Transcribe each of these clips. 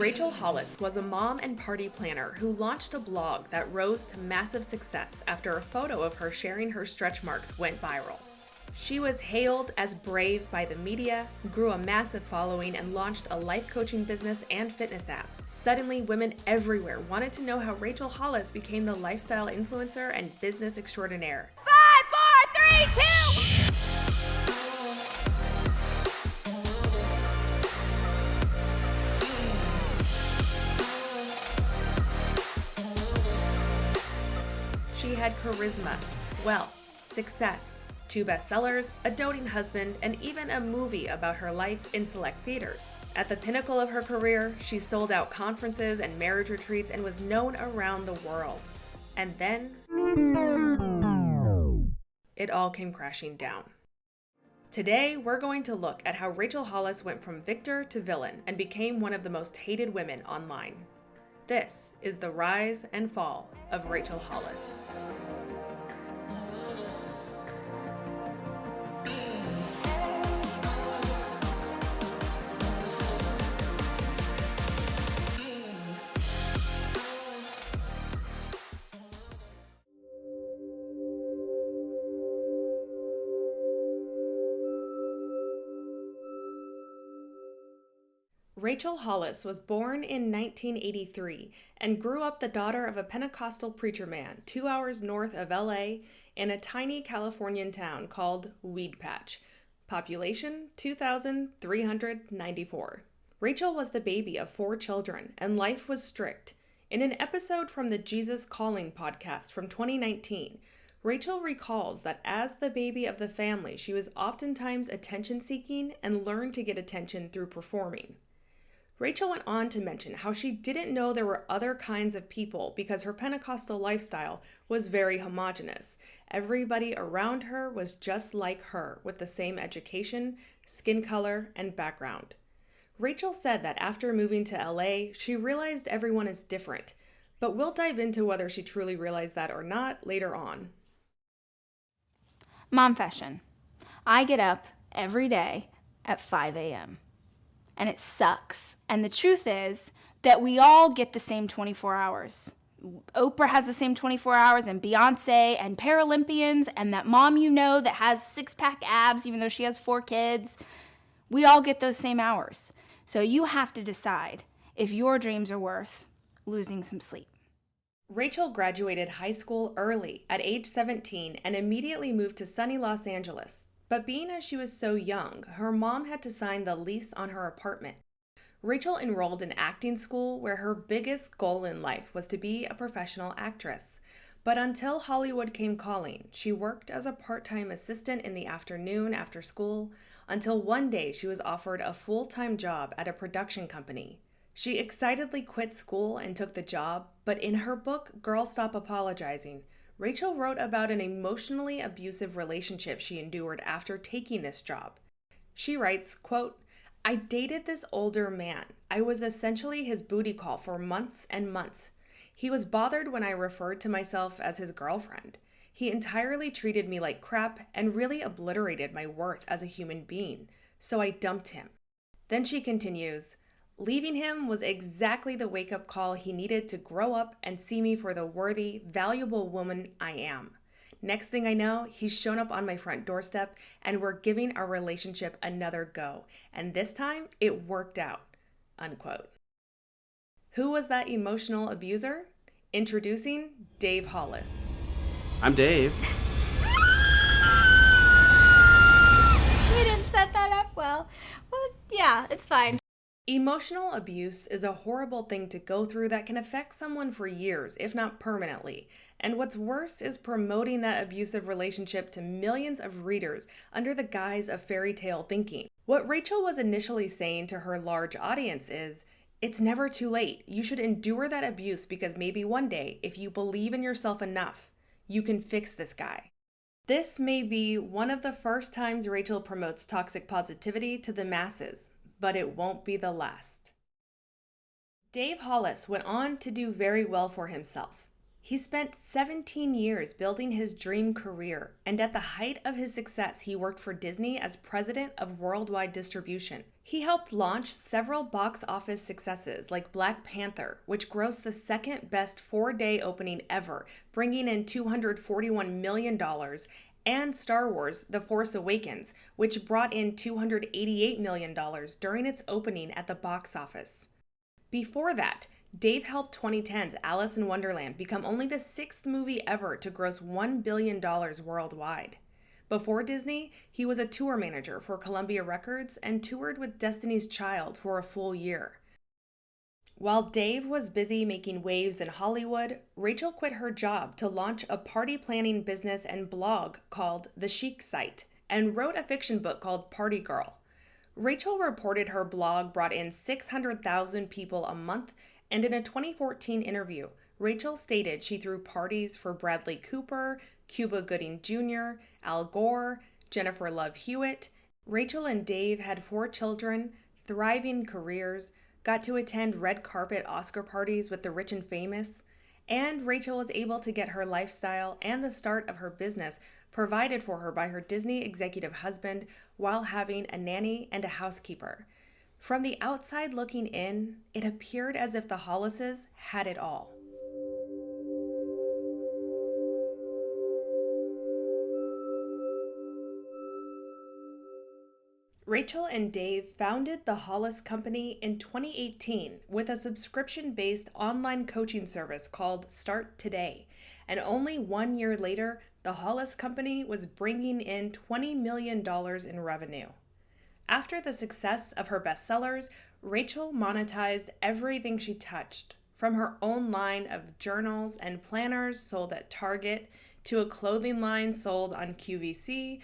Rachel Hollis was a mom and party planner who launched a blog that rose to massive success after a photo of her sharing her stretch marks went viral. She was hailed as brave by the media, grew a massive following, and launched a life coaching business and fitness app. Suddenly, women everywhere wanted to know how Rachel Hollis became the lifestyle influencer and business extraordinaire. 5, 4, 3, 2... She had charisma, wealth, success, 2 bestsellers, a doting husband, and even a movie about her life in select theaters. At the pinnacle of her career, she sold out conferences and marriage retreats and was known around the world. And then, it all came crashing down. Today, we're going to look at how Rachel Hollis went from victor to villain and became one of the most hated women online. This is the rise and fall of Rachel Hollis. Rachel Hollis was born in 1983 and grew up the daughter of a Pentecostal preacher man 2 hours north of LA in a tiny Californian town called Weed Patch. Population 2,394. Rachel was the baby of 4 children and life was strict. In an episode from the Jesus Calling podcast from 2019, Rachel recalls that as the baby of the family, she was oftentimes attention-seeking and learned to get attention through performing. Rachel went on to mention how she didn't know there were other kinds of people because her Pentecostal lifestyle was very homogenous. Everybody around her was just like her with the same education, skin color, and background. Rachel said that after moving to LA, she realized everyone is different, but we'll dive into whether she truly realized that or not later on. Momfession. I get up every day at 5 a.m. and it sucks. And the truth is that we all get the same 24 hours. Oprah has the same 24 hours, and Beyonce, and Paralympians, and that mom you know that has 6-pack abs even though she has 4 kids. We all get those same hours. So you have to decide if your dreams are worth losing some sleep. Rachel graduated high school early at age 17 and immediately moved to sunny Los Angeles. But being as she was so young, her mom had to sign the lease on her apartment. Rachel enrolled in acting school where her biggest goal in life was to be a professional actress. But until Hollywood came calling, she worked as a part-time assistant in the afternoon after school until one day she was offered a full-time job at a production company. She excitedly quit school and took the job, but in her book, Girl Stop Apologizing, Rachel wrote about an emotionally abusive relationship she endured after taking this job. She writes, quote, "I dated this older man. I was essentially his booty call for months and months. He was bothered when I referred to myself as his girlfriend. He entirely treated me like crap and really obliterated my worth as a human being, so I dumped him." Then she continues, "Leaving him was exactly the wake-up call he needed to grow up and see me for the worthy, valuable woman I am. Next thing I know, he's shown up on my front doorstep and we're giving our relationship another go. And this time, it worked out." Unquote. Who was that emotional abuser? Introducing Dave Hollis. I'm Dave. We didn't set that up well. Well, yeah, it's fine. Emotional abuse is a horrible thing to go through that can affect someone for years, if not permanently. And what's worse is promoting that abusive relationship to millions of readers under the guise of fairy tale thinking. What Rachel was initially saying to her large audience is, it's never too late. You should endure that abuse because maybe one day, if you believe in yourself enough, you can fix this guy. This may be one of the first times Rachel promotes toxic positivity to the masses, but it won't be the last. Dave Hollis went on to do very well for himself. He spent 17 years building his dream career, and at the height of his success, he worked for Disney as president of worldwide distribution. He helped launch several box office successes like Black Panther, which grossed the second best 4-day opening ever, bringing in $241 million, and Star Wars The Force Awakens, which brought in $288 million during its opening at the box office. Before that, Dave helped 2010's Alice in Wonderland become only the 6th movie ever to gross $1 billion worldwide. Before Disney, he was a tour manager for Columbia Records and toured with Destiny's Child for a full year. While Dave was busy making waves in Hollywood, Rachel quit her job to launch a party planning business and blog called The Chic Site and wrote a fiction book called Party Girl. Rachel reported her blog brought in 600,000 people a month, and in a 2014 interview, Rachel stated she threw parties for Bradley Cooper, Cuba Gooding Jr., Al Gore, Jennifer Love Hewitt. Rachel and Dave had 4 children, thriving careers, got to attend red carpet Oscar parties with the rich and famous, and Rachel was able to get her lifestyle and the start of her business provided for her by her Disney executive husband while having a nanny and a housekeeper. From the outside looking in, it appeared as if the Hollises had it all. Rachel and Dave founded the Hollis Company in 2018 with a subscription-based online coaching service called Start Today, and only 1 year later, the Hollis Company was bringing in $20 million in revenue. After the success of her bestsellers, Rachel monetized everything she touched, from her own line of journals and planners sold at Target to a clothing line sold on QVC.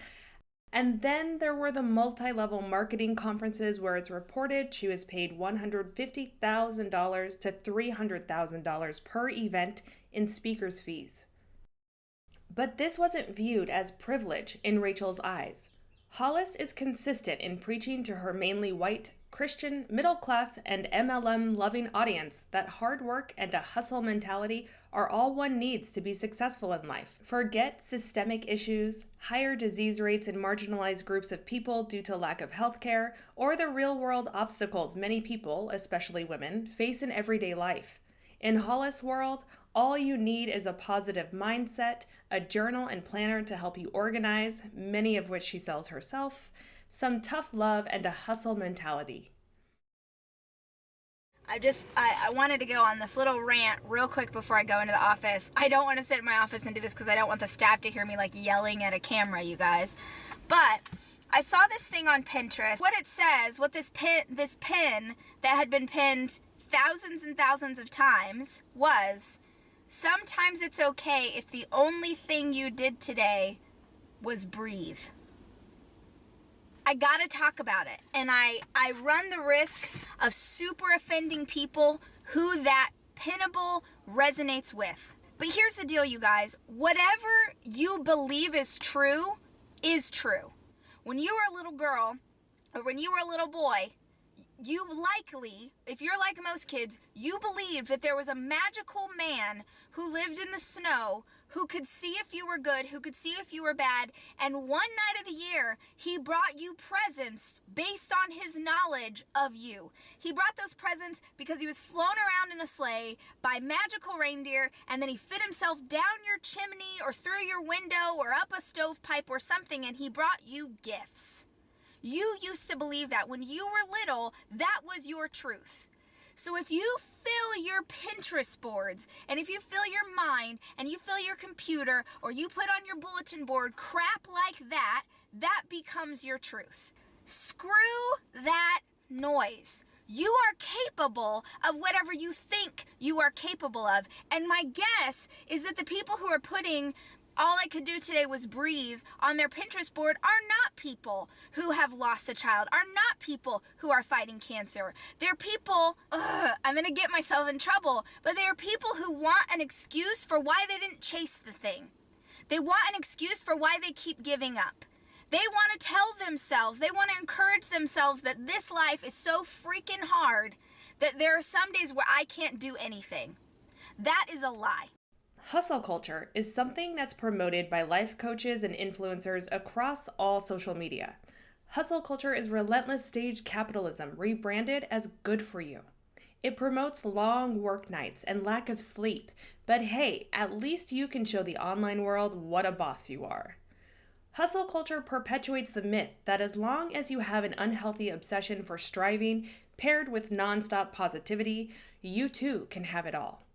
And then there were the multi-level marketing conferences where it's reported she was paid $150,000 to $300,000 per event in speakers' fees. But this wasn't viewed as privilege in Rachel's eyes. Hollis is consistent in preaching to her mainly white, Christian, middle-class, and MLM-loving audience that hard work and a hustle mentality are all one needs to be successful in life. Forget systemic issues, higher disease rates in marginalized groups of people due to lack of health care, or the real-world obstacles many people, especially women, face in everyday life. In Hollis' world, all you need is a positive mindset, a journal and planner to help you organize, many of which she sells herself, some tough love, and a hustle mentality. I wanted to go on this little rant real quick before I go into the office. I don't want to sit in my office and do this because I don't want the staff to hear me like yelling at a camera, you guys. But I saw this thing on Pinterest. What it says, what this pin that had been pinned thousands and thousands of times was, sometimes it's okay if the only thing you did today was breathe. I gotta talk about it. And I run the risk of super offending people who that pinnable resonates with. But here's the deal, you guys. Whatever you believe is true is true. When you were a little girl or when you were a little boy, you likely, if you're like most kids, you believed that there was a magical man who lived in the snow who could see if you were good, who could see if you were bad, and one night of the year, he brought you presents based on his knowledge of you. He brought those presents because he was flown around in a sleigh by magical reindeer, and then he fit himself down your chimney or through your window or up a stovepipe or something, and he brought you gifts. You used to believe that when you were little, that was your truth. So if you fill your Pinterest boards, and if you fill your mind, and you fill your computer, or you put on your bulletin board crap like that, that becomes your truth. Screw that noise. You are capable of whatever you think you are capable of. And my guess is that the people who are putting "all I could do today was breathe" on their Pinterest board are not people who have lost a child, are not people who are fighting cancer. They're people, I'm going to get myself in trouble, but they are people who want an excuse for why they didn't chase the thing. They want an excuse for why they keep giving up. They want to tell themselves, they want to encourage themselves that this life is so freaking hard that there are some days where I can't do anything. That is a lie. Hustle culture is something that's promoted by life coaches and influencers across all social media. Hustle culture is relentless stage capitalism rebranded as good for you. It promotes long work nights and lack of sleep, but hey, at least you can show the online world what a boss you are. Hustle culture perpetuates the myth that as long as you have an unhealthy obsession for striving paired with nonstop positivity, you too can have it all.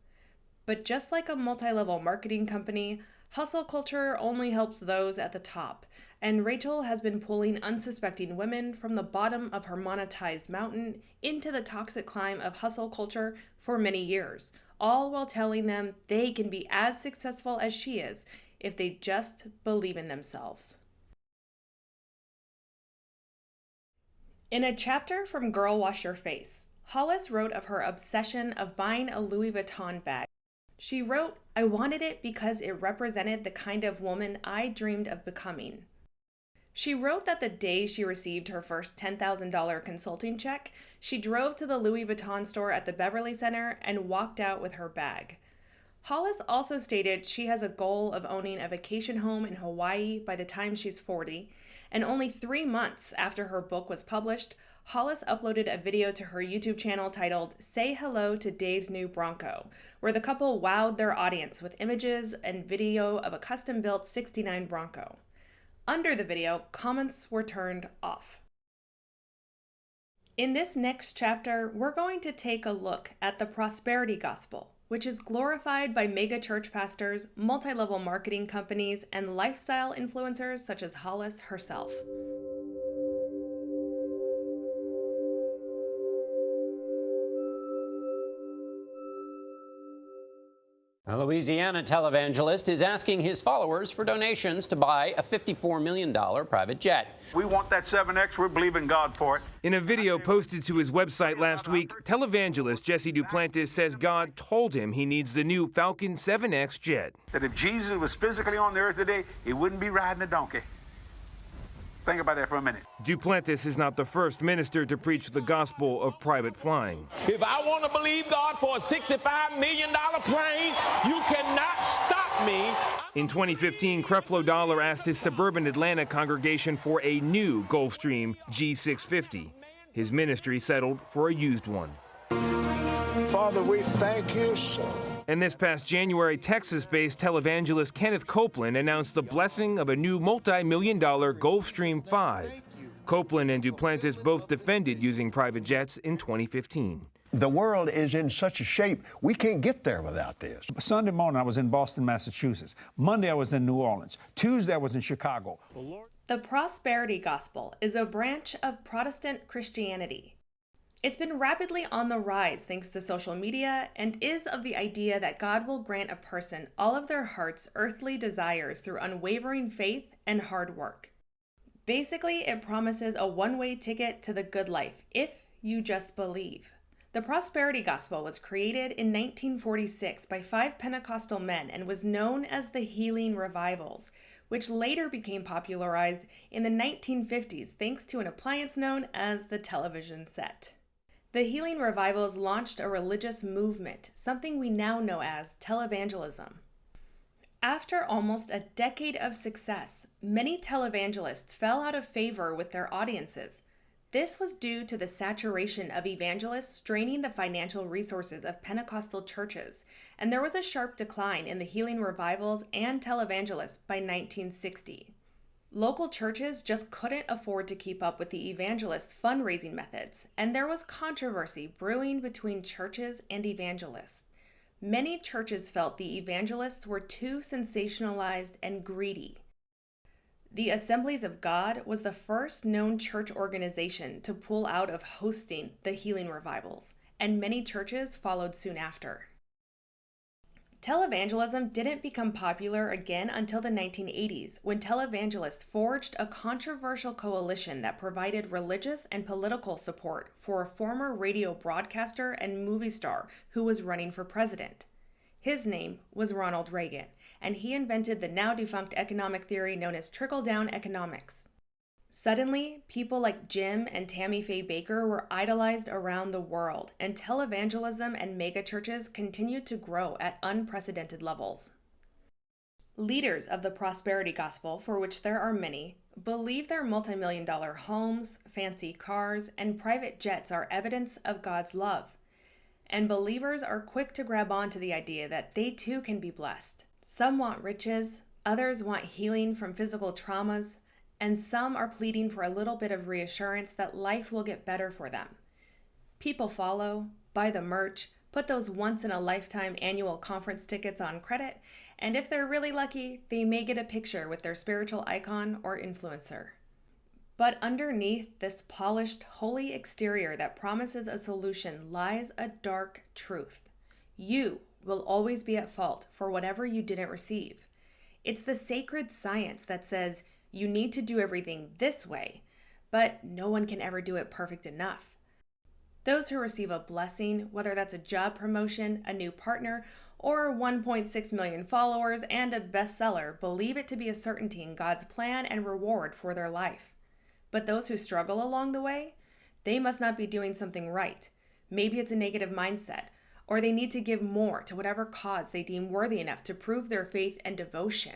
But just like a multi-level marketing company, hustle culture only helps those at the top, and Rachel has been pulling unsuspecting women from the bottom of her monetized mountain into the toxic climb of hustle culture for many years, all while telling them they can be as successful as she is if they just believe in themselves. In a chapter from Girl Wash Your Face, Hollis wrote of her obsession of buying a Louis Vuitton bag. She wrote, "I wanted it because it represented the kind of woman I dreamed of becoming." She wrote that the day she received her first $10,000 consulting check, she drove to the Louis Vuitton store at the Beverly Center and walked out with her bag. Hollis also stated she has a goal of owning a vacation home in Hawaii by the time she's 40, and only 3 months after her book was published, Hollis uploaded a video to her YouTube channel titled "Say Hello to Dave's New Bronco," where the couple wowed their audience with images and video of a custom-built '69 Bronco. Under the video, comments were turned off. In this next chapter, we're going to take a look at the prosperity gospel, which is glorified by mega church pastors, multi-level marketing companies, and lifestyle influencers such as Hollis herself. A Louisiana televangelist is asking his followers for donations to buy a $54 million private jet. We want that 7X. We believe in God for it. In a video posted to his website last week, televangelist Josie Duplantis says God told him he needs the new Falcon 7X jet. That if Jesus was physically on the earth today, he wouldn't be riding a donkey. Think about that for a minute. Duplantis is not the first minister to preach the gospel of private flying. If I want to believe God for a $65 million plane, you cannot stop me. In 2015, Creflo Dollar asked his suburban Atlanta congregation for a new Gulfstream G650. His ministry settled for a used one. Father, we thank you so. And this past January, Texas-based televangelist Kenneth Copeland announced the blessing of a new multi-million-dollar Gulfstream 5. Copeland and Duplantis both defended using private jets in 2015. The world is in such a shape, we can't get there without this. Sunday morning, I was in Boston, Massachusetts. Monday, I was in New Orleans. Tuesday, I was in Chicago. The prosperity gospel is a branch of Protestant Christianity. It's been rapidly on the rise thanks to social media and is of the idea that God will grant a person all of their heart's earthly desires through unwavering faith and hard work. Basically, it promises a one-way ticket to the good life if you just believe. The prosperity gospel was created in 1946 by 5 Pentecostal men and was known as the Healing Revivals, which later became popularized in the 1950s thanks to an appliance known as the television set. The Healing Revivals launched a religious movement, something we now know as televangelism. After almost a decade of success, many televangelists fell out of favor with their audiences. This was due to the saturation of evangelists straining the financial resources of Pentecostal churches, and there was a sharp decline in the Healing Revivals and televangelists by 1960. Local churches just couldn't afford to keep up with the evangelists' fundraising methods, and there was controversy brewing between churches and evangelists. Many churches felt the evangelists were too sensationalized and greedy. The Assemblies of God was the first known church organization to pull out of hosting the Healing Revivals, and many churches followed soon after. Televangelism didn't become popular again until the 1980s, when televangelists forged a controversial coalition that provided religious and political support for a former radio broadcaster and movie star who was running for president. His name was Ronald Reagan, and he invented the now-defunct economic theory known as trickle-down economics. Suddenly, people like Jim and Tammy Faye Baker were idolized around the world, and televangelism and megachurches continued to grow at unprecedented levels. Leaders of the prosperity gospel, for which there are many, believe their multi-million-dollar homes, fancy cars, and private jets are evidence of God's love. And believers are quick to grab onto the idea that they too can be blessed. Some want riches, others want healing from physical traumas, and some are pleading for a little bit of reassurance that life will get better for them. People follow, buy the merch, put those once-in-a-lifetime annual conference tickets on credit, and if they're really lucky, they may get a picture with their spiritual icon or influencer. But underneath this polished, holy exterior that promises a solution lies a dark truth. You will always be at fault for whatever you didn't receive. It's the sacred science that says you need to do everything this way, but no one can ever do it perfect enough. Those who receive a blessing, whether that's a job promotion, a new partner, or 1.6 million followers and a bestseller, believe it to be a certainty in God's plan and reward for their life. But those who struggle along the way, they must not be doing something right. Maybe it's a negative mindset, or they need to give more to whatever cause they deem worthy enough to prove their faith and devotion.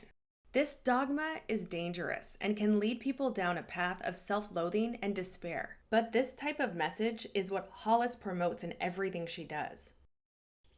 This dogma is dangerous and can lead people down a path of self-loathing and despair. But this type of message is what Hollis promotes in everything she does.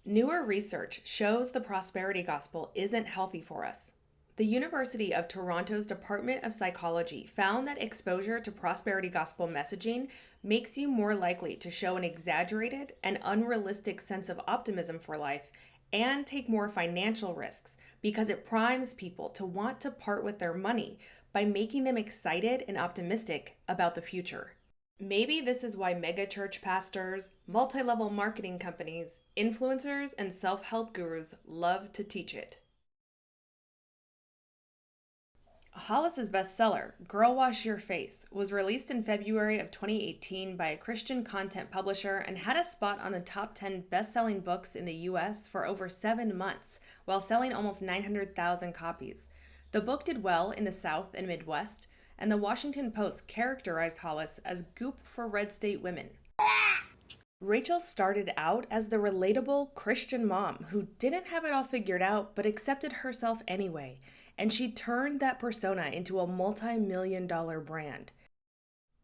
Newer research shows the prosperity gospel isn't healthy for us. The University of Toronto's Department of Psychology found that exposure to prosperity gospel messaging makes you more likely to show an exaggerated and unrealistic sense of optimism for life and take more financial risks because it primes people to want to part with their money by making them excited and optimistic about the future. Maybe this is why megachurch pastors, multi-level marketing companies, influencers, and self-help gurus love to teach it. Hollis's bestseller, Girl Wash Your Face, was released in February of 2018 by a Christian content publisher and had a spot on the top 10 best-selling books in the US for over 7 months, while selling almost 900,000 copies. The book did well in the South and Midwest, and the Washington Post characterized Hollis as goop for red state women. Rachel started out as the relatable Christian mom who didn't have it all figured out but accepted herself anyway, and she turned that persona into a multi-million-dollar brand.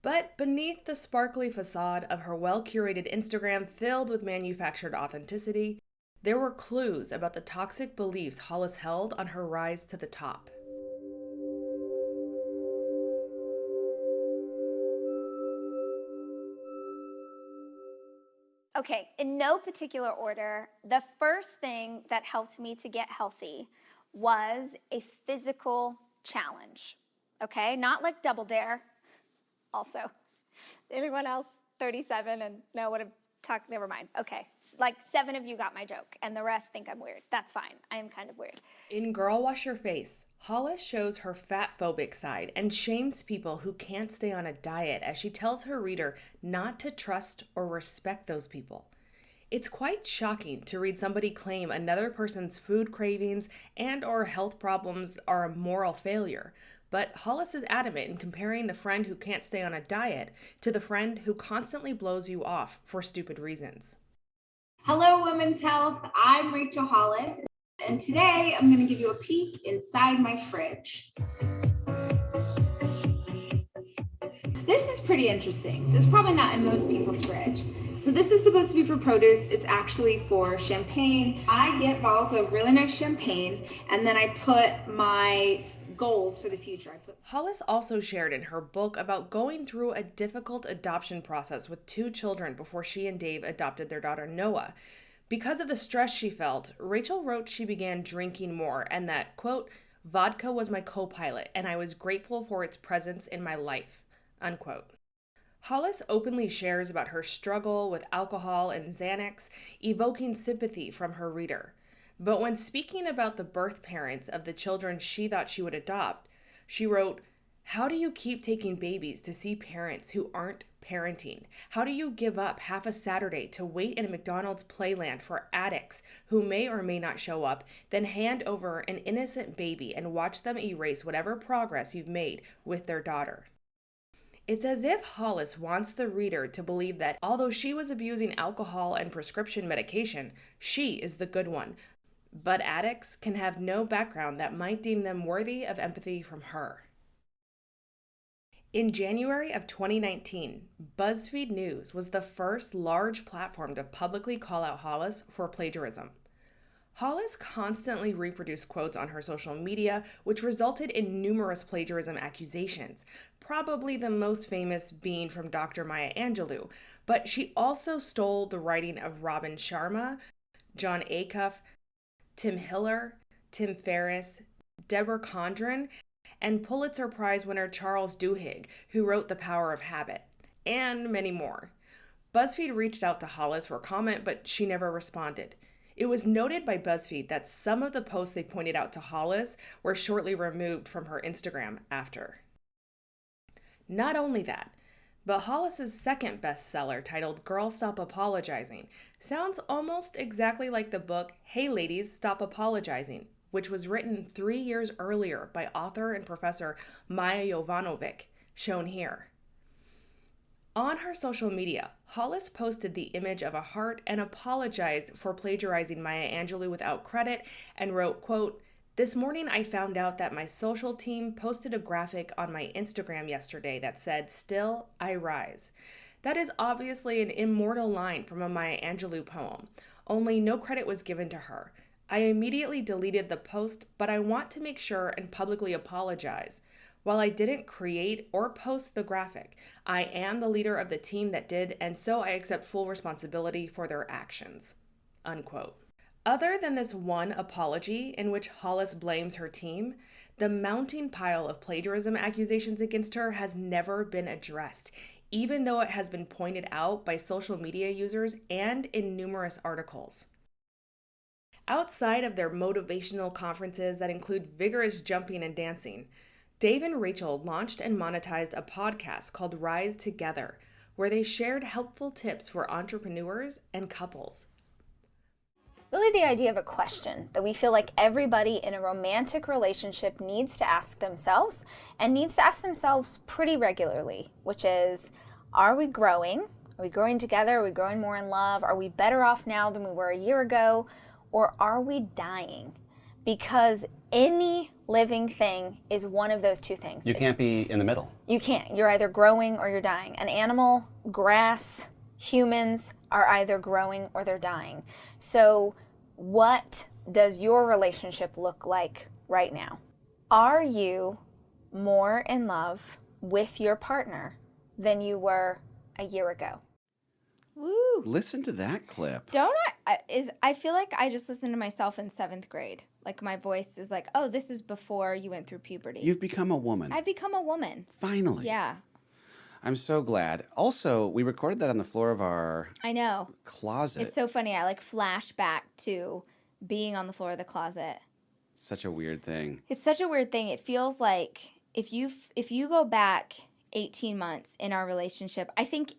But beneath the sparkly facade of her well-curated Instagram filled with manufactured authenticity, there were clues about the toxic beliefs Hollis held on her rise to the top. Okay, in no particular order, the first thing that helped me to get healthy was a physical challenge. Okay, not like Double Dare. Also, anyone else 37 and know what I'm talking? Never mind. Okay, like 7 of you got my joke, and the rest think I'm weird. That's fine. I am kind of weird. In Girl Wash Your Face, Hollis shows her fat-phobic side and shames people who can't stay on a diet as she tells her reader not to trust or respect those people. It's quite shocking to read somebody claim another person's food cravings and or health problems are a moral failure, but Hollis is adamant in comparing the friend who can't stay on a diet to the friend who constantly blows you off for stupid reasons. Hello, Women's Health. I'm Rachel Hollis, and today I'm going to give you a peek inside my fridge. This is pretty interesting. This is probably not in most people's fridge. So this is supposed to be for produce. It's actually for champagne. I get bottles of really nice champagne, and then I put my goals for the future. Hollis also shared in her book about going through a difficult adoption process with 2 children before she and Dave adopted their daughter Noah. Because of the stress she felt, Rachel wrote she began drinking more and that, quote, vodka was my co-pilot and I was grateful for its presence in my life, unquote. Hollis openly shares about her struggle with alcohol and Xanax, evoking sympathy from her reader. But when speaking about the birth parents of the children she thought she would adopt, she wrote, "How do you keep taking babies to see parents who aren't parenting? How do you give up half a Saturday to wait in a McDonald's playland for addicts who may or may not show up, then hand over an innocent baby and watch them erase whatever progress you've made with their daughter?" It's as if Hollis wants the reader to believe that although she was abusing alcohol and prescription medication, she is the good one. but addicts can have no background that might deem them worthy of empathy from her. In January of 2019, BuzzFeed News was the first large platform to publicly call out Hollis for plagiarism. Hollis constantly reproduced quotes on her social media, which resulted in numerous plagiarism accusations, probably the most famous being from Dr. Maya Angelou, but she also stole the writing of Robin Sharma, John Acuff, Tim Hiller, Tim Ferriss, Deborah Condren, and Pulitzer Prize winner Charles Duhigg, who wrote The Power of Habit, and many more. BuzzFeed reached out to Hollis for comment, but she never responded. It was noted by BuzzFeed that some of the posts they pointed out to Hollis were shortly removed from her Instagram after. Not only that, but Hollis's second bestseller, titled Girl Stop Apologizing, sounds almost exactly like the book Hey Ladies, Stop Apologizing, which was written 3 years earlier by author and professor Maya Jovanovic, shown here. On her social media, Hollis posted the image of a heart and apologized for plagiarizing Maya Angelou without credit and wrote, quote, "This morning I found out that my social team posted a graphic on my Instagram yesterday that said, 'Still, I rise.' That is obviously an immortal line from a Maya Angelou poem, only no credit was given to her. I immediately deleted the post, but I want to make sure and publicly apologize. While I didn't create or post the graphic, I am the leader of the team that did, and so I accept full responsibility for their actions." Unquote. Other than this one apology in which Hollis blames her team, the mounting pile of plagiarism accusations against her has never been addressed, even though it has been pointed out by social media users and in numerous articles. Outside of their motivational conferences that include vigorous jumping and dancing, Dave and Rachel launched and monetized a podcast called Rise Together, where they shared helpful tips for entrepreneurs and couples. Really the idea of a question that we feel like everybody in a romantic relationship needs to ask themselves, and needs to ask themselves pretty regularly, which is, are we growing? Are we growing together? Are we growing more in love? Are we better off now than we were a year ago? Or are we dying? Because any living thing is one of those two things. You can't be in the middle. You can't. You're either growing or you're dying. An animal, grass, humans are either growing or they're dying. So what does your relationship look like right now? Are you more in love with your partner than you were a year ago? Woo! Listen to that clip. I feel like I just listened to myself in 7th grade. Like my voice is like, oh, this is before you went through puberty. You've become a woman. I've become a woman. Finally. Yeah. I'm so glad. Also, we recorded that on the floor of our closet. It's so funny. I like flash back to being on the floor of the closet. Such a weird thing. It's such a weird thing. It feels like if you go back 18 months in our relationship, I think.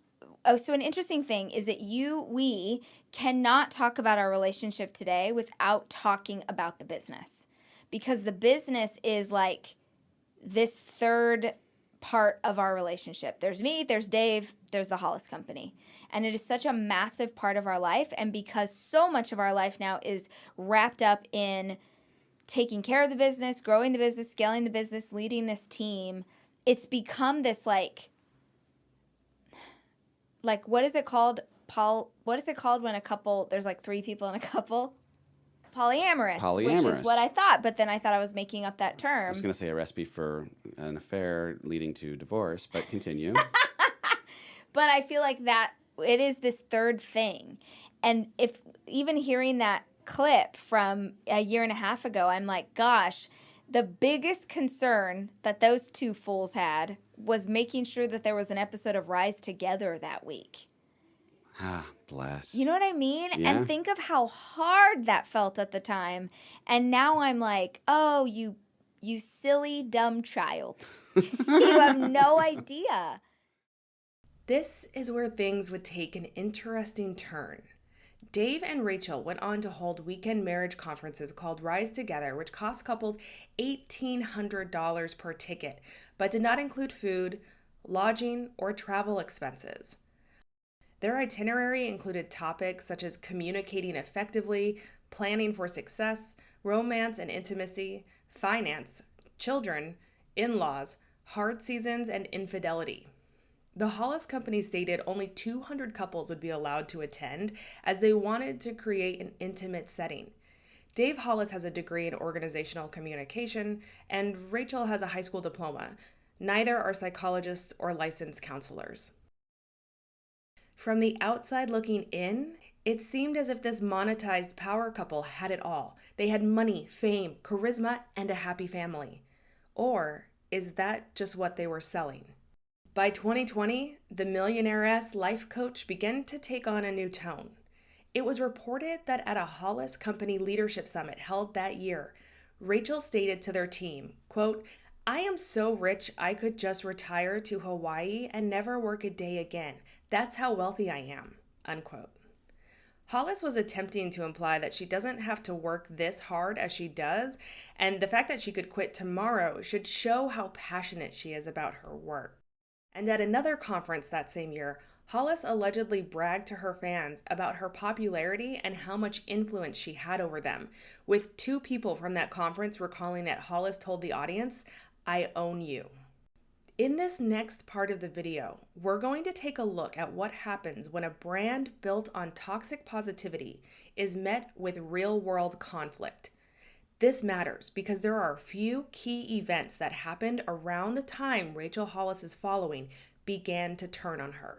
Oh, so an interesting thing is that we cannot talk about our relationship today without talking about the business, because the business is like this third part of our relationship. There's me, there's Dave, there's the Hollis Company. And it is such a massive part of our life. And because so much of our life now is wrapped up in taking care of the business, growing the business, scaling the business, leading this team, it's become this like what is it called? What is it called when a couple, there's like 3 people in a couple? Polyamorous. Which is what I thought, but then I thought I was making up that term. I was going to say a recipe for an affair leading to divorce, but continue. But I feel like that it is this third thing. And if even hearing that clip from a year and a half ago, I'm like, gosh, the biggest concern that those two fools had was making sure that there was an episode of Rise Together that week. Ah, bless. You know what I mean? Yeah. And think of how hard that felt at the time. And now I'm like, oh, you silly, dumb child. You have no idea. This is where things would take an interesting turn. Dave and Rachel went on to hold weekend marriage conferences called Rise Together, which cost couples $1,800 per ticket, but did not include food, lodging, or travel expenses. Their itinerary included topics such as communicating effectively, planning for success, romance and intimacy, finance, children, in-laws, hard seasons, and infidelity. The Hollis company stated only 200 couples would be allowed to attend as they wanted to create an intimate setting. Dave Hollis has a degree in organizational communication, and Rachel has a high school diploma. Neither are psychologists or licensed counselors. From the outside looking in, it seemed as if this monetized power couple had it all. They had money, fame, charisma, and a happy family. Or is that just what they were selling? By 2020, the millionaire-esque life coach began to take on a new tone. It was reported that at a Hollis Company leadership summit held that year, Rachel stated to their team, quote, "I am so rich I could just retire to Hawaii and never work a day again. That's how wealthy I am," unquote. Hollis was attempting to imply that she doesn't have to work this hard as she does, and the fact that she could quit tomorrow should show how passionate she is about her work. And at another conference that same year, Hollis allegedly bragged to her fans about her popularity and how much influence she had over them, with 2 people from that conference recalling that Hollis told the audience, "I own you." In this next part of the video, we're going to take a look at what happens when a brand built on toxic positivity is met with real-world conflict. This matters because there are a few key events that happened around the time Rachel Hollis's following began to turn on her.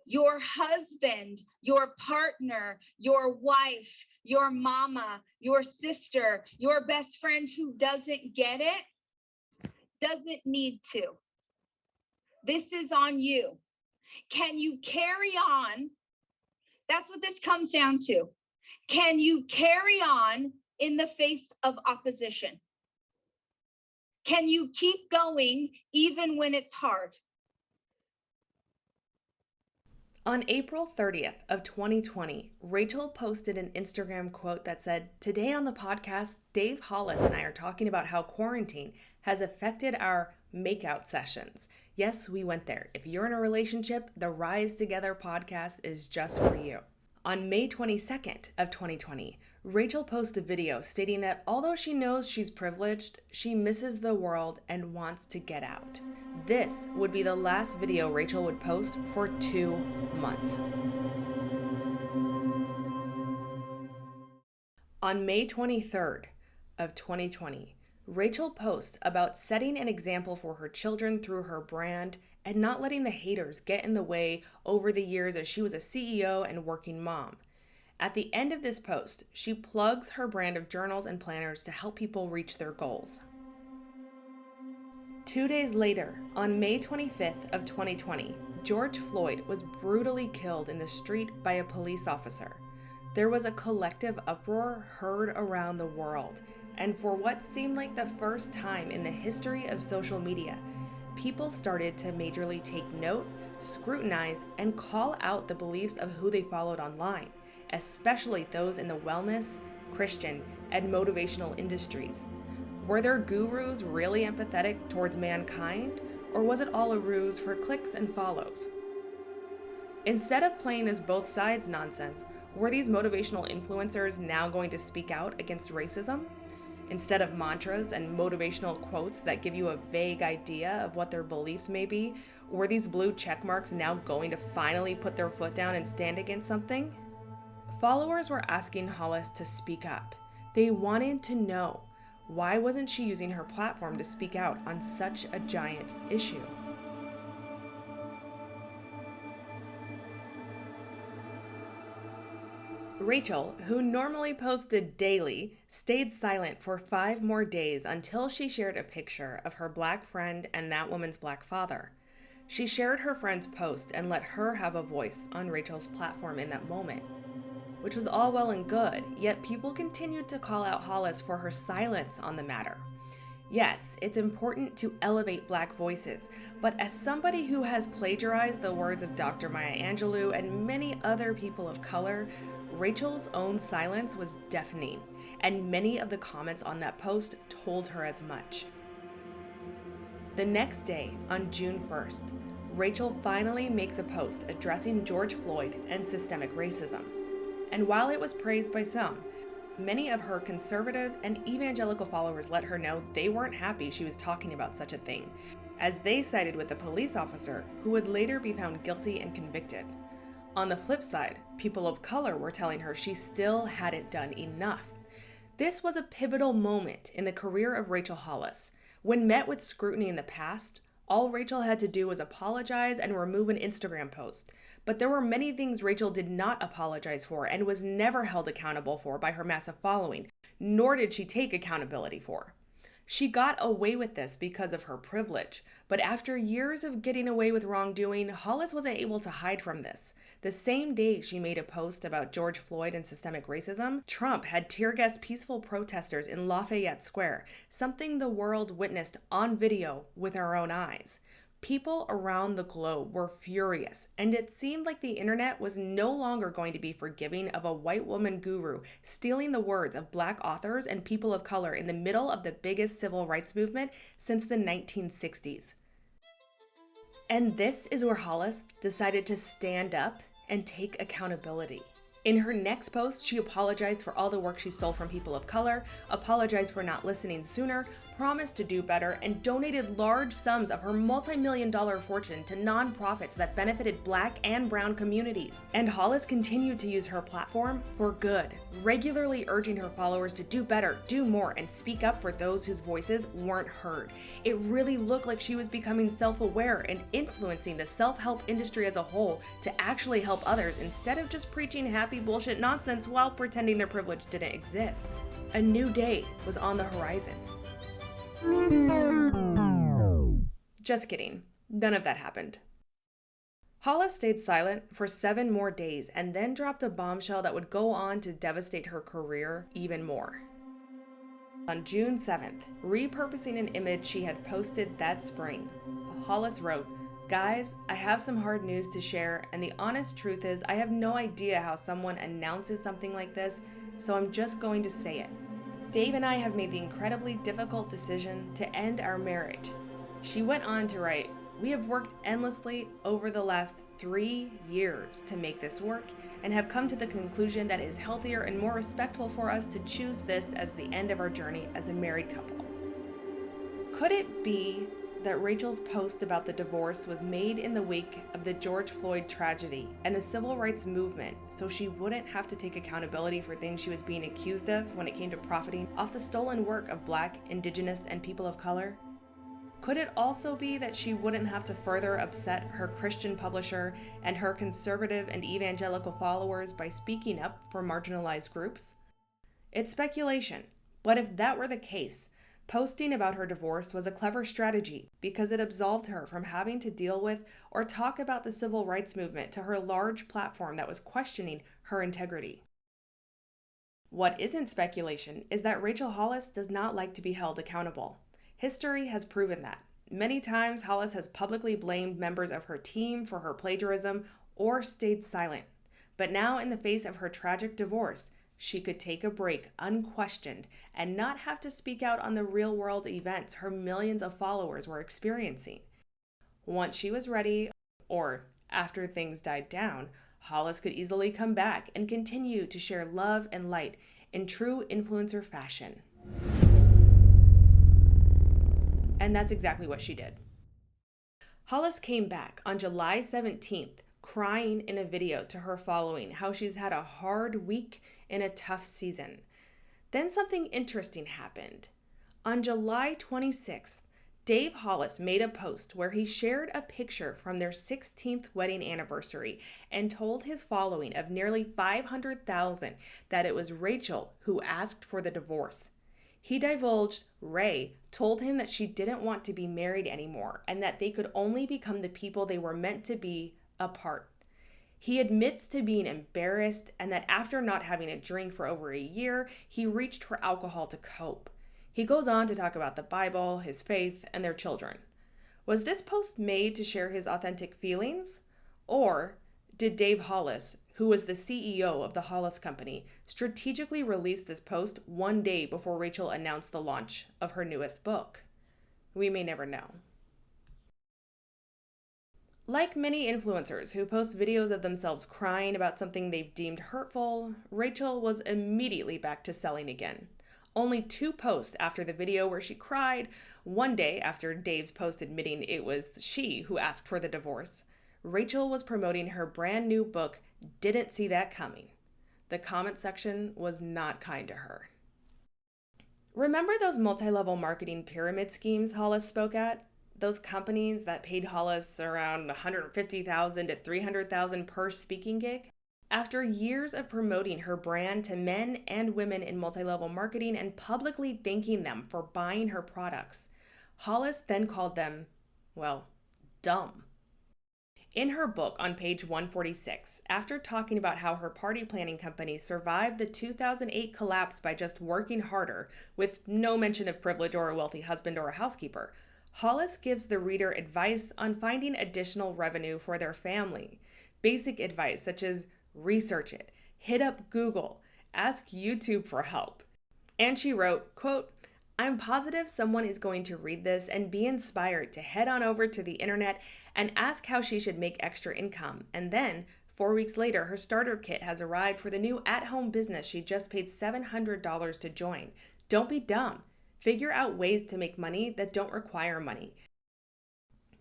Your husband, your partner, your wife, your mama, your sister, your best friend who doesn't get it, doesn't need to. This is on you. Can you carry on? That's what this comes down to. Can you carry on in the face of opposition? Can you keep going even when it's hard? On April 30th of 2020, Rachel posted an Instagram quote that said, "Today on the podcast, Dave Hollis and I are talking about how quarantine has affected our makeout sessions." Yes, we went there. If you're in a relationship, the Rise Together podcast is just for you. On May 22nd of 2020, Rachel posted a video stating that although she knows she's privileged, she misses the world and wants to get out. This would be the last video Rachel would post for 2 months. On May 23rd of 2020, Rachel posts about setting an example for her children through her brand and not letting the haters get in the way over the years as she was a CEO and working mom. At the end of this post, she plugs her brand of journals and planners to help people reach their goals. 2 days later, on May 25th of 2020, George Floyd was brutally killed in the street by a police officer. There was a collective uproar heard around the world, and for what seemed like the first time in the history of social media, people started to majorly take note, scrutinize, and call out the beliefs of who they followed online, especially those in the wellness, Christian, and motivational industries. Were their gurus really empathetic towards mankind, or was it all a ruse for clicks and follows? Instead of playing this both sides nonsense, were these motivational influencers now going to speak out against racism? Instead of mantras and motivational quotes that give you a vague idea of what their beliefs may be, were these blue check marks now going to finally put their foot down and stand against something? Followers were asking Hollis to speak up. They wanted to know, why wasn't she using her platform to speak out on such a giant issue? Rachel, who normally posted daily, stayed silent for 5 more days until she shared a picture of her black friend and that woman's black father. She shared her friend's post and let her have a voice on Rachel's platform in that moment, which was all well and good, yet people continued to call out Hollis for her silence on the matter. Yes, it's important to elevate Black voices, but as somebody who has plagiarized the words of Dr. Maya Angelou and many other people of color, Rachel's own silence was deafening, and many of the comments on that post told her as much. The next day, on June 1st, Rachel finally makes a post addressing George Floyd and systemic racism. And while it was praised by some, many of her conservative and evangelical followers let her know they weren't happy she was talking about such a thing, as they sided with the police officer who would later be found guilty and convicted. On the flip side, people of color were telling her she still hadn't done enough. This was a pivotal moment in the career of Rachel Hollis. When met with scrutiny in the past, all Rachel had to do was apologize and remove an Instagram post. But there were many things Rachel did not apologize for and was never held accountable for by her massive following, nor did she take accountability for. She got away with this because of her privilege, but after years of getting away with wrongdoing, Hollis wasn't able to hide from this. The same day she made a post about George Floyd and systemic racism, Trump had tear-gassed peaceful protesters in Lafayette Square, something the world witnessed on video with our own eyes. People around the globe were furious, and it seemed like the internet was no longer going to be forgiving of a white woman guru stealing the words of Black authors and people of color in the middle of the biggest civil rights movement since the 1960s. And this is where Hollis decided to stand up and take accountability. In her next post, she apologized for all the work she stole from people of color, apologized for not listening sooner, promised to do better, and donated large sums of her multi-million-dollar fortune to nonprofits that benefited Black and brown communities. And Hollis continued to use her platform for good, regularly urging her followers to do better, do more, and speak up for those whose voices weren't heard. It really looked like she was becoming self-aware and influencing the self-help industry as a whole to actually help others instead of just preaching happy bullshit nonsense while pretending their privilege didn't exist. A new day was on the horizon. Just kidding. None of that happened. Hollis stayed silent for 7 more days and then dropped a bombshell that would go on to devastate her career even more. On June 7th, repurposing an image she had posted that spring, Hollis wrote, "Guys, I have some hard news to share, and the honest truth is I have no idea how someone announces something like this, so I'm just going to say it. Dave and I have made the incredibly difficult decision to end our marriage." She went on to write, "We have worked endlessly over the last 3 years to make this work and have come to the conclusion that it is healthier and more respectful for us to choose this as the end of our journey as a married couple." Could it be that Rachel's post about the divorce was made in the wake of the George Floyd tragedy and the civil rights movement so she wouldn't have to take accountability for things she was being accused of when it came to profiting off the stolen work of Black, Indigenous, and people of color? Could it also be that she wouldn't have to further upset her Christian publisher and her conservative and evangelical followers by speaking up for marginalized groups? It's speculation, but if that were the case, posting about her divorce was a clever strategy because it absolved her from having to deal with or talk about the civil rights movement to her large platform that was questioning her integrity. What isn't speculation is that Rachel Hollis does not like to be held accountable. History has proven that. Many times, Hollis has publicly blamed members of her team for her plagiarism or stayed silent. But now, in the face of her tragic divorce, she could take a break unquestioned and not have to speak out on the real-world events her millions of followers were experiencing. Once she was ready, or after things died down, Hollis could easily come back and continue to share love and light in true influencer fashion. And that's exactly what she did. Hollis came back on July 17th, crying in a video to her following how she's had a hard week in a tough season. Then something interesting happened. On July 26th, Dave Hollis made a post where he shared a picture from their 16th wedding anniversary and told his following of nearly 500,000 that it was Rachel who asked for the divorce. He divulged Ray told him that she didn't want to be married anymore and that they could only become the people they were meant to be apart. He admits to being embarrassed and that after not having a drink for over a year, he reached for alcohol to cope. He goes on to talk about the Bible, his faith, and their children. Was this post made to share his authentic feelings? Or did Dave Hollis, who was the CEO of the Hollis company, strategically released this post one day before Rachel announced the launch of her newest book. We may never know. Like many influencers who post videos of themselves crying about something they've deemed hurtful, Rachel was immediately back to selling again. Only 2 posts after the video where she cried, one day after Dave's post admitting it was she who asked for the divorce, Rachel was promoting her brand new book, Didn't See That Coming. The comment section was not kind to her. Remember those multi-level marketing pyramid schemes Hollis spoke at? Those companies that paid Hollis around $150,000 to $300,000 per speaking gig? After years of promoting her brand to men and women in multi-level marketing and publicly thanking them for buying her products, Hollis then called them, well, dumb. In her book on page 146, after talking about how her party planning company survived the 2008 collapse by just working harder, with no mention of privilege or a wealthy husband or a housekeeper, Hollis gives the reader advice on finding additional revenue for their family. Basic advice such as research it, hit up Google, ask YouTube for help. And she wrote, quote, I'm positive someone is going to read this and be inspired to head on over to the internet and ask how she should make extra income. And then, 4 weeks later, her starter kit has arrived for the new at-home business she just paid $700 to join. Don't be dumb. Figure out ways to make money that don't require money.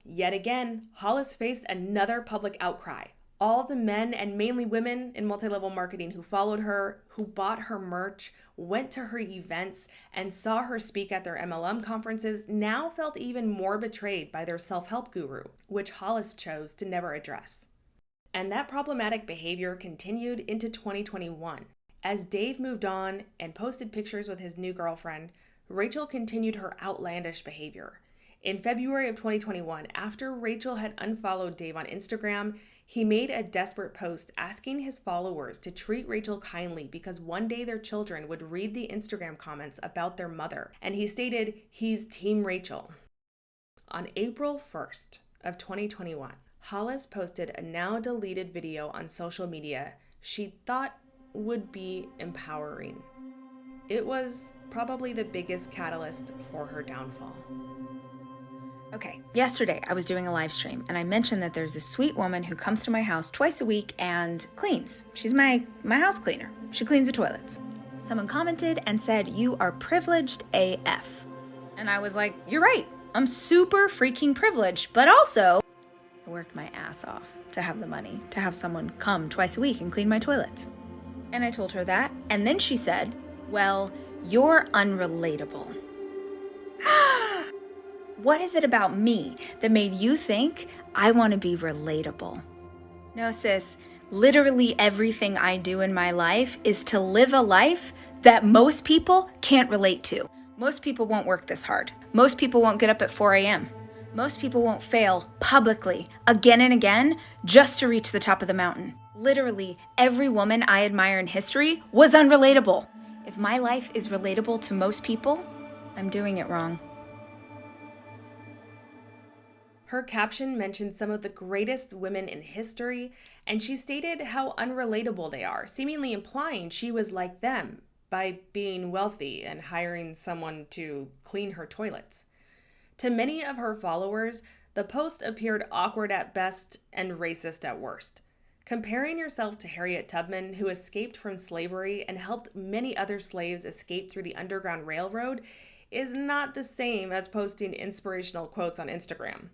Yet again, Hollis faced another public outcry. All the men and mainly women in multi-level marketing who followed her, who bought her merch, went to her events, and saw her speak at their MLM conferences now felt even more betrayed by their self-help guru, which Hollis chose to never address. And that problematic behavior continued into 2021. As Dave moved on and posted pictures with his new girlfriend, Rachel continued her outlandish behavior. In February of 2021, after Rachel had unfollowed Dave on Instagram, he made a desperate post asking his followers to treat Rachel kindly because one day their children would read the Instagram comments about their mother, and he stated he's Team Rachel. On April 1st of 2021, Hollis posted a now deleted video on social media she thought would be empowering. It was probably the biggest catalyst for her downfall. Okay, yesterday I was doing a live stream and I mentioned that there's this sweet woman who comes to my house twice a week and cleans. She's my house cleaner. She cleans the toilets. Someone commented and said, "You are privileged AF." And I was like, you're right. I'm super freaking privileged, but also I worked my ass off to have the money to have someone come twice a week and clean my toilets. And I told her that, and then she said, well, you're unrelatable. What is it about me that made you think I want to be relatable? No, sis, literally everything I do in my life is to live a life that most people can't relate to. Most people won't work this hard. Most people won't get up at 4 a.m. Most people won't fail publicly again and again just to reach the top of the mountain. Literally every woman I admire in history was unrelatable. If my life is relatable to most people, I'm doing it wrong. Her caption mentioned some of the greatest women in history, and she stated how unrelatable they are, seemingly implying she was like them by being wealthy and hiring someone to clean her toilets. To many of her followers, the post appeared awkward at best and racist at worst. Comparing yourself to Harriet Tubman, who escaped from slavery and helped many other slaves escape through the Underground Railroad, is not the same as posting inspirational quotes on Instagram.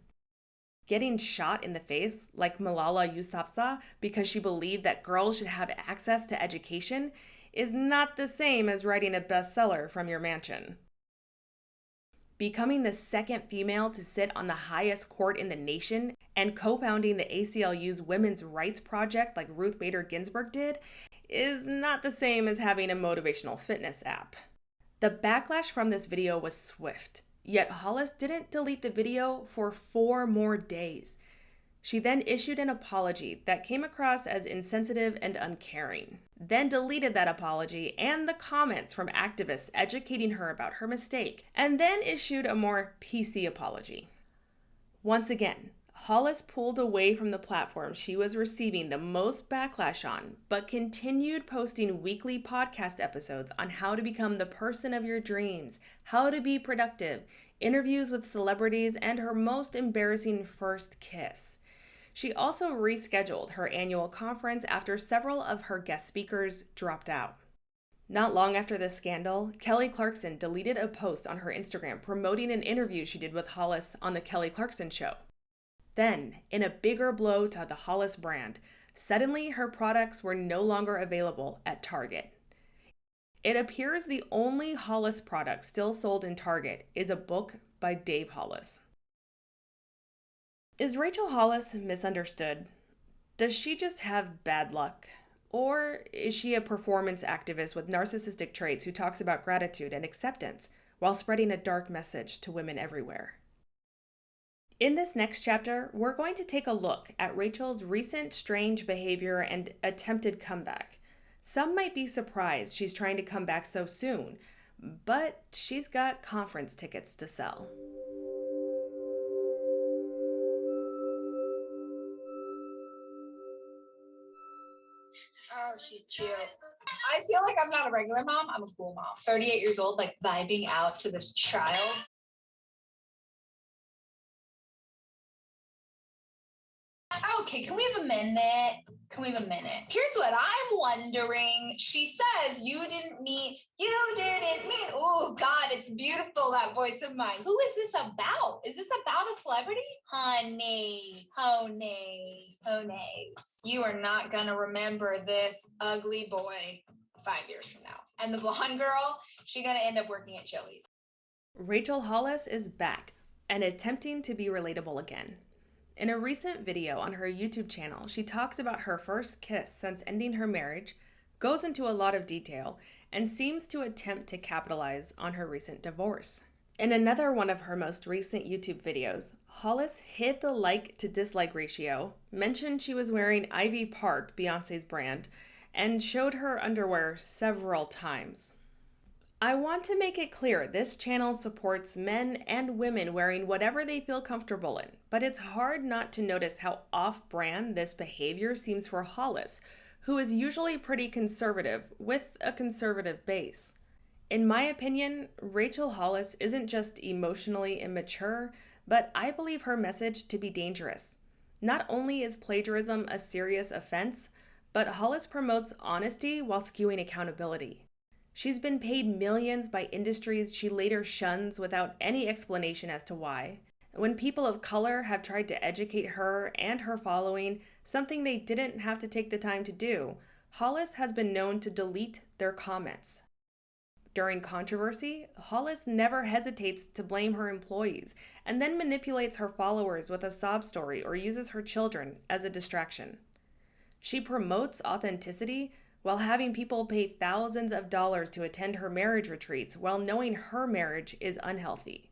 Getting shot in the face, like Malala Yousafzai, because she believed that girls should have access to education, is not the same as writing a bestseller from your mansion. Becoming the second female to sit on the highest court in the nation and co-founding the ACLU's Women's Rights Project like Ruth Bader Ginsburg did is not the same as having a motivational fitness app. The backlash from this video was swift, yet Hollis didn't delete the video for 4 more days. She then issued an apology that came across as insensitive and uncaring, then deleted that apology and the comments from activists educating her about her mistake, and then issued a more PC apology. Once again, Hollis pulled away from the platform she was receiving the most backlash on, but continued posting weekly podcast episodes on how to become the person of your dreams, how to be productive, interviews with celebrities, and her most embarrassing first kiss. She also rescheduled her annual conference after several of her guest speakers dropped out. Not long after this scandal, Kelly Clarkson deleted a post on her Instagram promoting an interview she did with Hollis on The Kelly Clarkson Show. Then, in a bigger blow to the Hollis brand, suddenly her products were no longer available at Target. It appears the only Hollis product still sold in Target is a book by Dave Hollis. Is Rachel Hollis misunderstood? Does she just have bad luck? Or is she a performance activist with narcissistic traits who talks about gratitude and acceptance while spreading a dark message to women everywhere? In this next chapter, we're going to take a look at Rachel's recent strange behavior and attempted comeback. Some might be surprised she's trying to come back so soon, but she's got conference tickets to sell. Oh, she's cute. I feel like I'm not a regular mom. I'm a cool mom. 38 years old, like vibing out to this child. Okay, can we have a minute? Here's what I'm wondering. She says you didn't meet. Oh God, it's beautiful, that voice of mine. Who is this about? Is this about a celebrity? Honey. You are not gonna remember this ugly boy 5 years from now. And the blonde girl, she's gonna end up working at Chili's. Rachel Hollis is back and attempting to be relatable again. In a recent video on her YouTube channel, she talks about her first kiss since ending her marriage, goes into a lot of detail, and seems to attempt to capitalize on her recent divorce. In another one of her most recent YouTube videos, Hollis hid the like to dislike ratio, mentioned she was wearing Ivy Park, Beyonce's brand, and showed her underwear several times. I want to make it clear this channel supports men and women wearing whatever they feel comfortable in, but it's hard not to notice how off-brand this behavior seems for Hollis, who is usually pretty conservative with a conservative base. In my opinion, Rachel Hollis isn't just emotionally immature, but I believe her message to be dangerous. Not only is plagiarism a serious offense, but Hollis promotes honesty while skewing accountability. She's been paid millions by industries she later shuns without any explanation as to why. When people of color have tried to educate her and her following, something they didn't have to take the time to do, Hollis has been known to delete their comments. During controversy, Hollis never hesitates to blame her employees and then manipulates her followers with a sob story or uses her children as a distraction. She promotes authenticity while having people pay thousands of dollars to attend her marriage retreats while knowing her marriage is unhealthy.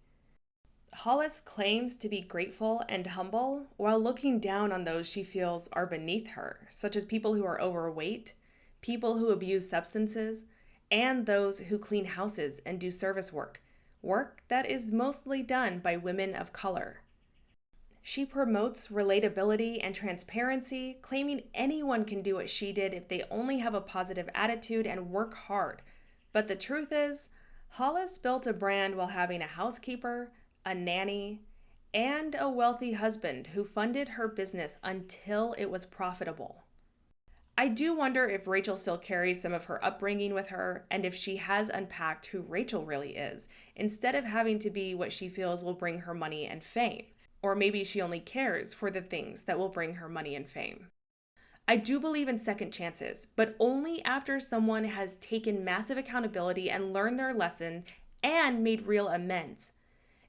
Hollis claims to be grateful and humble while looking down on those she feels are beneath her, such as people who are overweight, people who abuse substances, and those who clean houses and do service work that is mostly done by women of color. She promotes relatability and transparency, claiming anyone can do what she did if they only have a positive attitude and work hard. But the truth is, Hollis built a brand while having a housekeeper, a nanny, and a wealthy husband who funded her business until it was profitable. I do wonder if Rachel still carries some of her upbringing with her and if she has unpacked who Rachel really is, instead of having to be what she feels will bring her money and fame. Or maybe she only cares for the things that will bring her money and fame. I do believe in second chances, but only after someone has taken massive accountability and learned their lesson and made real amends.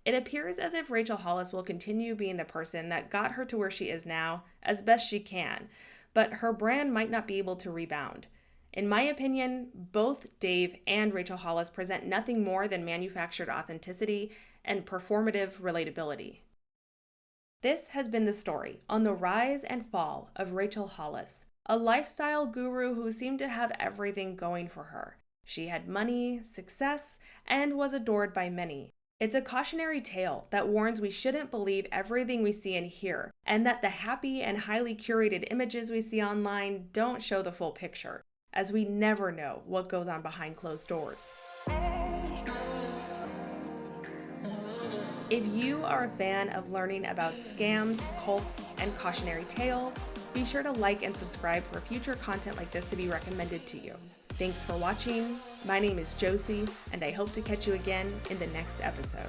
It appears as if Rachel Hollis will continue being the person that got her to where she is now as best she can, but her brand might not be able to rebound. In my opinion, both Dave and Rachel Hollis present nothing more than manufactured authenticity and performative relatability. This has been the story on the rise and fall of Rachel Hollis, a lifestyle guru who seemed to have everything going for her. She had money, success, and was adored by many. It's a cautionary tale that warns we shouldn't believe everything we see and hear, and that the happy and highly curated images we see online don't show the full picture, as we never know what goes on behind closed doors. If you are a fan of learning about scams, cults, and cautionary tales, be sure to like and subscribe for future content like this to be recommended to you. Thanks for watching. My name is Josie, and I hope to catch you again in the next episode.